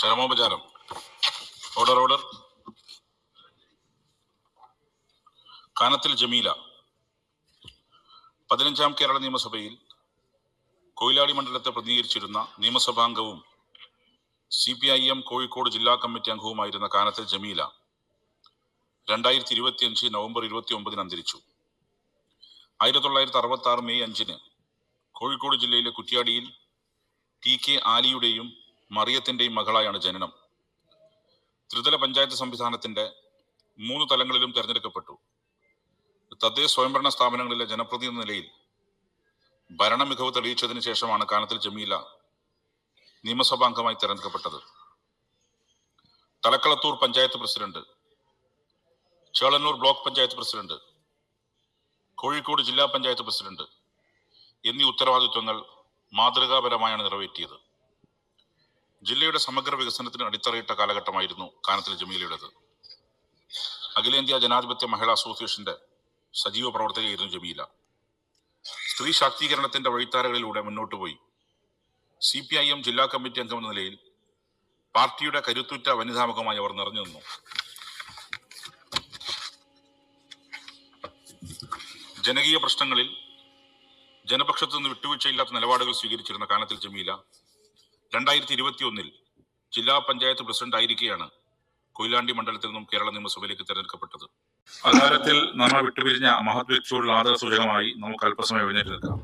ചരമോപചാരം. Order order. Kanathil Jameela 15ാം കേരള നിയമസഭയിൽ കൊയിലാടി മണ്ഡലത്തെ പ്രതിനിധീകരിച്ചിരുന്ന നിയമസഭാംഗവും CPIM കോഴിക്കോട് ജില്ലാ കമ്മിറ്റി അംഗവുമായിരുന്ന കാനത്തിൽ ജമീല 2025 നവംബർ 29 അന്തരിച്ചു. 1966 മെയ് 5 കോഴിക്കോട് ജില്ലയിലെ കുറ്റ്യാടിയിൽ TK ആലിയുടെയും മറിയത്തിന്റെയും മകളായാണ് ജനനം. ത്രിതല പഞ്ചായത്ത് സംവിധാനത്തിന്റെ 3 തലങ്ങളിലും തെരഞ്ഞെടുക്കപ്പെട്ടു. തദ്ദേശ സ്വയംഭരണ സ്ഥാപനങ്ങളിലെ ജനപ്രതിനിധി എന്ന നിലയിൽ ഭരണ മികവ് തെളിയിച്ചതിന് ശേഷമാണ് കാനത്തിൽ ജമീല നിയമസഭാംഗമായി തെരഞ്ഞെടുക്കപ്പെട്ടത്. Thalakkalathur panchayat president, Chelannur block panchayat president, Kozhikode ജില്ലാ പഞ്ചായത്ത് പ്രസിഡന്റ് എന്നീ ഉത്തരവാദിത്വങ്ങൾ മാതൃകാപരമായാണ് നിറവേറ്റിയത്. ജില്ലയുടെ സമഗ്ര വികസനത്തിന് അടിത്തറയിട്ട കാലഘട്ടമായിരുന്നു കാനത്തിൽ ജമീലയുടേത്. അഖിലേന്ത്യാ ജനാധിപത്യ മഹിളാ അസോസിയേഷന്റെ സജീവ പ്രവർത്തകയായിരുന്നു ജമീല. സ്ത്രീ ശാക്തീകരണത്തിന്റെ വഴിത്താരകളിലൂടെ മുന്നോട്ട് പോയി. CPIM ജില്ലാ കമ്മിറ്റി അംഗം എന്ന നിലയിൽ പാർട്ടിയുടെ കരുത്തുറ്റ വനിതാമുഖമായി അവർ നിറഞ്ഞു നിന്നു. ജനകീയ പ്രശ്നങ്ങളിൽ ജനപക്ഷത്തു നിന്ന് വിട്ടുവീഴ്ചയില്ലാത്ത നിലപാടുകൾ സ്വീകരിച്ചിരുന്ന കാനത്തിൽ ജമീല 2021 ജില്ലാ പഞ്ചായത്ത് പ്രസിഡന്റ് ആയിരിക്കെയാണ് കൊയിലാണ്ടി മണ്ഡലത്തിൽ നിന്നും കേരള നിയമസഭയിലേക്ക് തെരഞ്ഞെടുക്കപ്പെട്ടത്. അകാലത്തിൽ നമ്മൾ വിട്ടുപിരിഞ്ഞ മഹത് വ്യക്തിയോടുള്ള ആദരസൂചകമായി നമുക്ക് അല്പസമയം എഴുന്നേറ്റ് നിൽക്കാം.